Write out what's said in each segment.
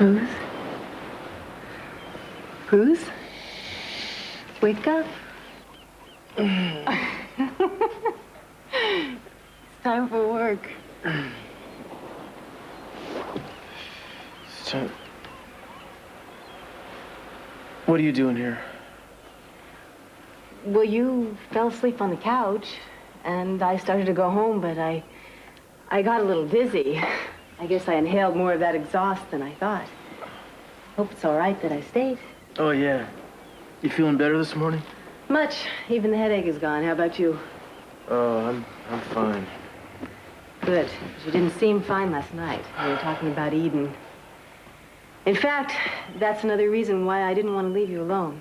Cruz? Cruz? Wake up. It's time for work. So, what are you doing here? Well, you fell asleep on the couch, and I started to go home, but I got a little dizzy. I guess I inhaled more of that exhaust than I thought. Hope it's all right that I stayed. Oh, yeah. You feeling better this morning? Much. Even the headache is gone. How about you? Oh, I'm fine. Good. 'Cause you didn't seem fine last night. We were talking about Eden. In fact, that's another reason why I didn't want to leave you alone.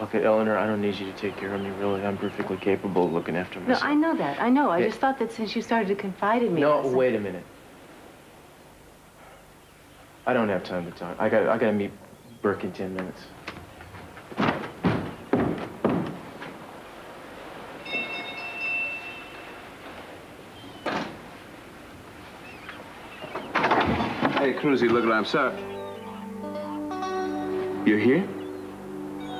Okay, Eleanor, I don't need you to take care of me, really. I'm perfectly capable of looking after myself. No, I know that. I know. I Hey. just thought that since you started to confide in me... No, wait a minute. I don't have time to talk. I gotta meet Burke in 10 minutes. Hey, Cruzy, look, I'm sorry. You're here?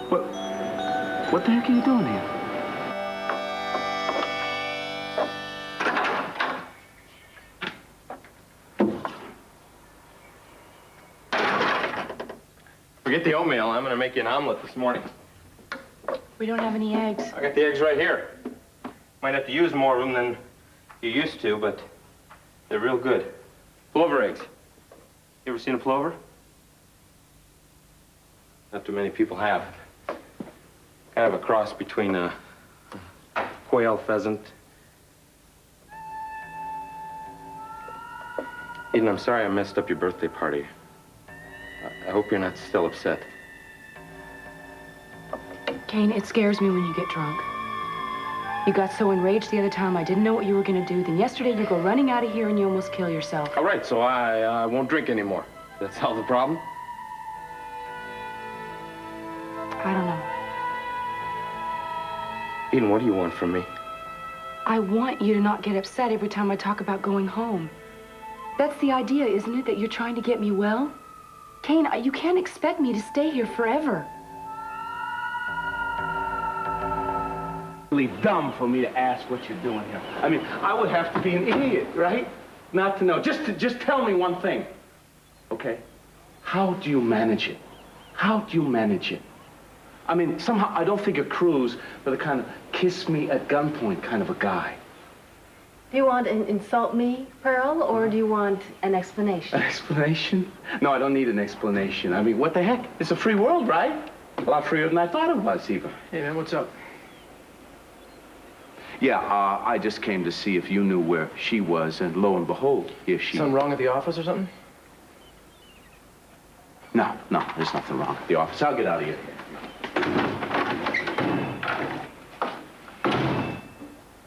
What the heck are you doing here? Forget the oatmeal. I'm gonna make you an omelet this morning. We don't have any eggs. I got the eggs right here. Might have to use more of them than you used to, but they're real good. Plover eggs. You ever seen a plover? Not too many people have. Kind of a cross between a quail, pheasant. Eden, I'm sorry I messed up your birthday party. I hope you're not still upset. Kane, it scares me when you get drunk. You got so enraged the other time, I didn't know what you were gonna do. Then yesterday, you go running out of here and you almost kill yourself. All right, so I won't drink anymore. That solve the problem? I don't know. Eden, what do you want from me? I want you to not get upset every time I talk about going home. That's the idea, isn't it? That you're trying to get me well? Kane, you can't expect me to stay here forever. Really dumb for me to ask what you're doing here. I mean, I would have to be an idiot, right? Not to know. Just tell me one thing, okay? How do you manage it? How do you manage it? I mean, somehow I don't figure Cruz for the kind of kiss me at gunpoint kind of a guy. Do you want to insult me, Pearl, or do you want an explanation? An explanation? No, I don't need an explanation. I mean, what the heck? It's a free world, right? A lot freer than I thought it was, even. Hey, man, what's up? Yeah, I just came to see if you knew where she was, and lo and behold, here she... Something wrong at the office or something? No, there's nothing wrong at the office. I'll get out of here.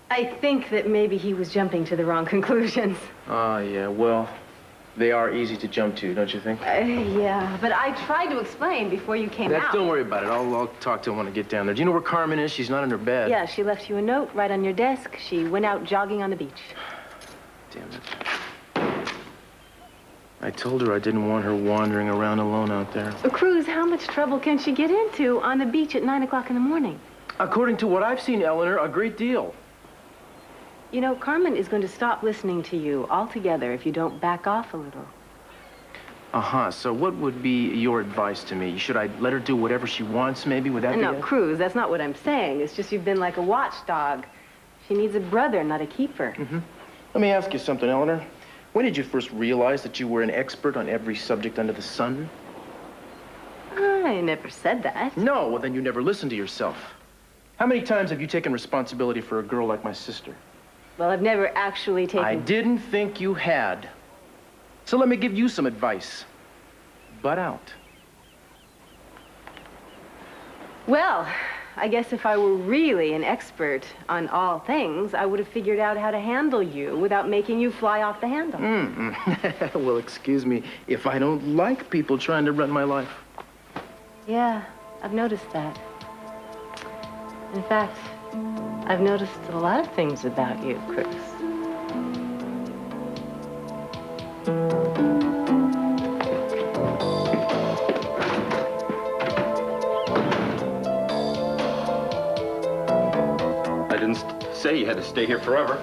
I think that maybe he was jumping to the wrong conclusions. Oh, yeah, well, they are easy to jump to, don't you think? Yeah, but I tried to explain before you came out. Don't worry about it. I'll talk to him when I get down there. Do you know where Carmen is? She's not in her bed. Yeah, she left you a note right on your desk. She went out jogging on the beach. Damn it. I told her I didn't want her wandering around alone out there. Cruz, how much trouble can she get into on the beach at 9 o'clock in the morning? According to what I've seen, Eleanor, a great deal. You know, Carmen is going to stop listening to you altogether if you don't back off a little. Uh-huh. So what would be your advice to me? Should I let her do whatever she wants, maybe? Would that be No, it? Cruz, that's not what I'm saying. It's just you've been like a watchdog. She needs a brother, not a keeper. Mm-hmm. Let me ask you something, Eleanor. When did you first realize that you were an expert on every subject under the sun? I never said that. No, well, then you never listened to yourself. How many times have you taken responsibility for a girl like my sister? Well, I've never actually taken... I didn't think you had. So let me give you some advice. Butt out. Well, I guess if I were really an expert on all things, I would have figured out how to handle you without making you fly off the handle. Well, excuse me if I don't like people trying to run my life. Yeah, I've noticed that. In fact, I've noticed a lot of things about you, Cruz. say you had to stay here forever.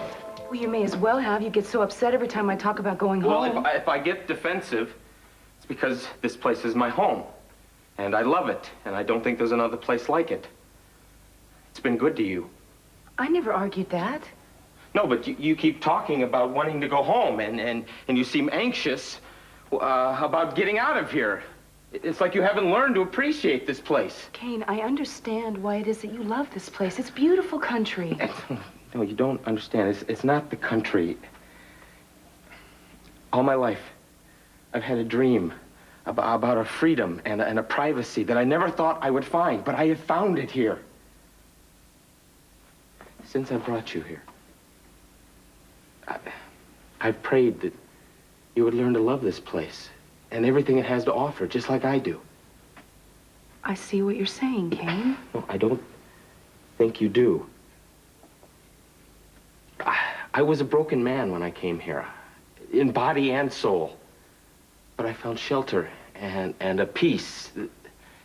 Well, you may as well have. You get so upset every time I talk about going home. Well, if I get defensive, it's because this place is my home. And I love it. And I don't think there's another place like it. It's been good to you. I never argued that. No, but you keep talking about wanting to go home, and you seem anxious about getting out of here. It's like you haven't learned to appreciate this place. Kane, I understand why it is that you love this place. It's beautiful country. No, you don't understand. It's not the country. All my life, I've had a dream about a freedom and a privacy that I never thought I would find, but I have found it here. Since I brought you here, I've prayed that you would learn to love this place and everything it has to offer, just like I do. I see what you're saying, Kane. No, I don't think you do. I was a broken man when I came here, in body and soul. But I found shelter and a peace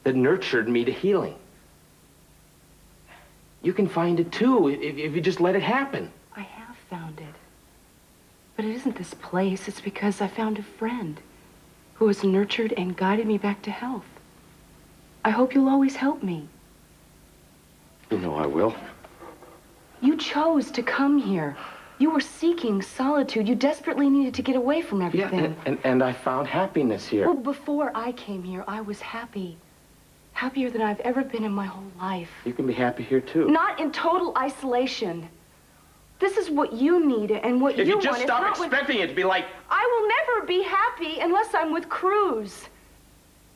that nurtured me to healing. You can find it too if you just let it happen. I have found it. But it isn't this place. It's because I found a friend who has nurtured and guided me back to health. I hope you'll always help me. You know I will. You chose to come here. You were seeking solitude. You desperately needed to get away from everything. Yeah, and I found happiness here. Well, before I came here, I was happy. Happier than I've ever been in my whole life. You can be happy here, too. Not in total isolation. This is what you need and what you want. If you just stop expecting it to be like... I will never be happy unless I'm with Cruz.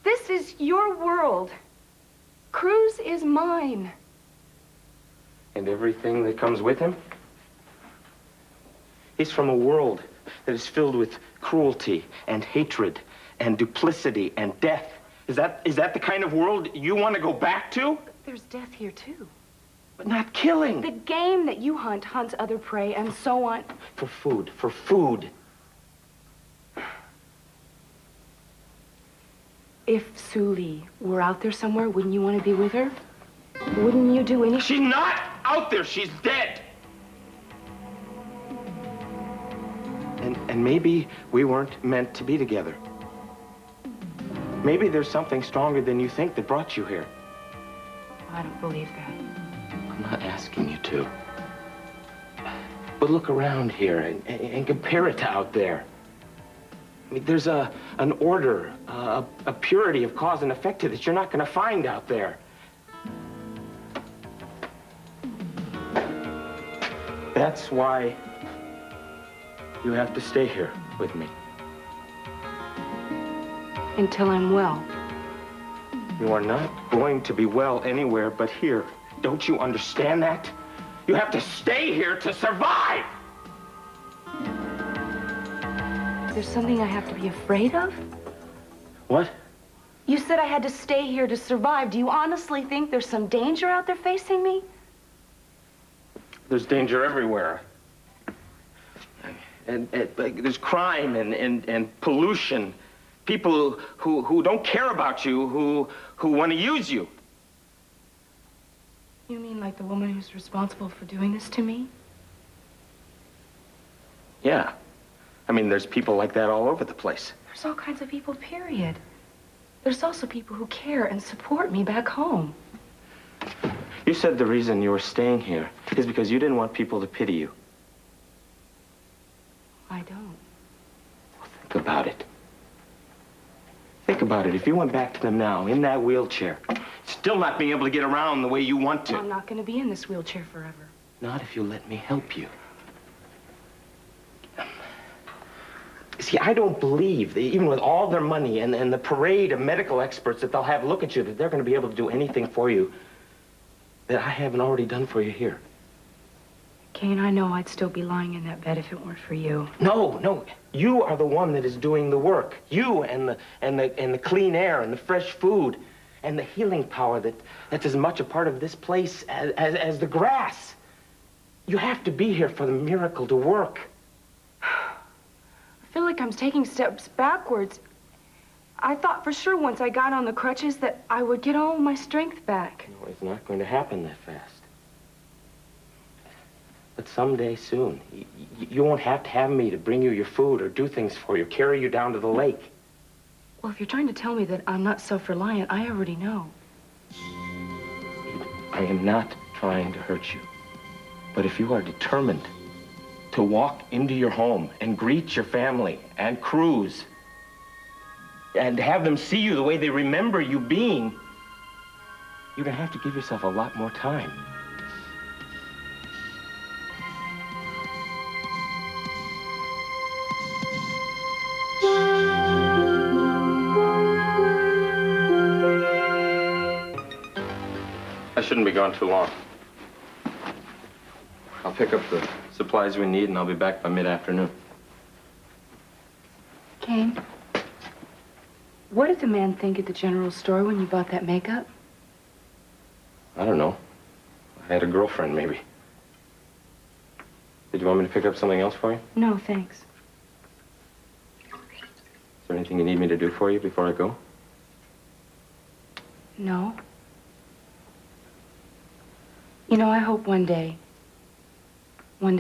This is your world. Cruz is mine. And everything that comes with him? He's from a world that is filled with cruelty and hatred and duplicity and death. Is that the kind of world you want to go back to? There's death here, too. But not killing. The game that you hunt hunts other prey, and so on. For food. For food. If Suli were out there somewhere, wouldn't you want to be with her? Wouldn't you do anything? She's not out there. She's dead. And maybe we weren't meant to be together. Maybe there's something stronger than you think that brought you here. I don't believe that. I'm not asking you to. But look around here and compare it to out there. I mean, there's an order, a purity of cause and effect that you're not going to find out there. That's why you have to stay here with me. Until I'm well. You are not going to be well anywhere but here. Don't you understand that? You have to stay here to survive! There's something I have to be afraid of? What? You said I had to stay here to survive. Do you honestly think there's some danger out there facing me? There's danger everywhere. And like, there's crime and pollution. People who don't care about you, who want to use you. You mean like the woman who's responsible for doing this to me? Yeah. I mean, there's people like that all over the place. There's all kinds of people, period. There's also people who care and support me back home. You said the reason you were staying here is because you didn't want people to pity you. I don't. Well, think about it. Think about it. If you went back to them now, in that wheelchair, still not being able to get around the way you want to. I'm not going to be in this wheelchair forever. Not if you let me help you. See, I don't believe, even with all their money and the parade of medical experts that they'll have look at you, that they're going to be able to do anything for you that I haven't already done for you here. Kane, I know I'd still be lying in that bed if it weren't for you. No. You are the one that is doing the work. You and the clean air and the fresh food and the healing power that's as much a part of this place as the grass. You have to be here for the miracle to work. I feel like I'm taking steps backwards. I thought for sure once I got on the crutches that I would get all my strength back. No, it's not going to happen that fast. But someday soon, you won't have to have me to bring you your food or do things for you, carry you down to the lake. Well, if you're trying to tell me that I'm not self-reliant, I already know. I am not trying to hurt you. But if you are determined to walk into your home and greet your family and Cruz and have them see you the way they remember you being, you're gonna have to give yourself a lot more time. I shouldn't be gone too long. I'll pick up the supplies we need and I'll be back by mid-afternoon. Kane, what did the man think at the general store when you bought that makeup? I don't know. I had a girlfriend, maybe. Did you want me to pick up something else for you? No, thanks. Is there anything you need me to do for you before I go? No. You know, I hope one day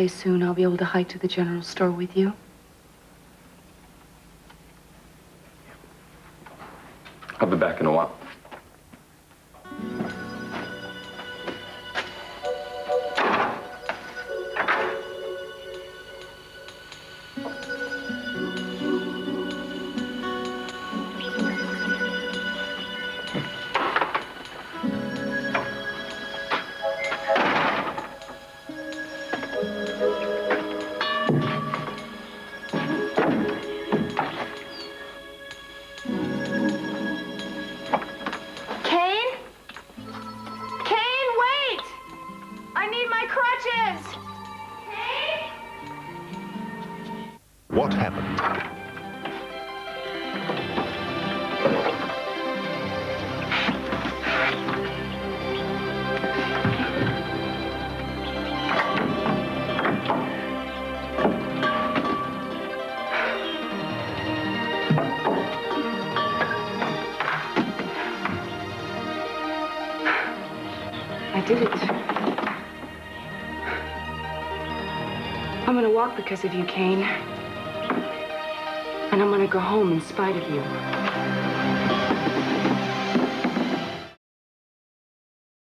soon, I'll be able to hike to the general store with you. I'll be back in a while. What happened? I did it. I'm gonna walk because of you, Kane. And I'm gonna go home in spite of you.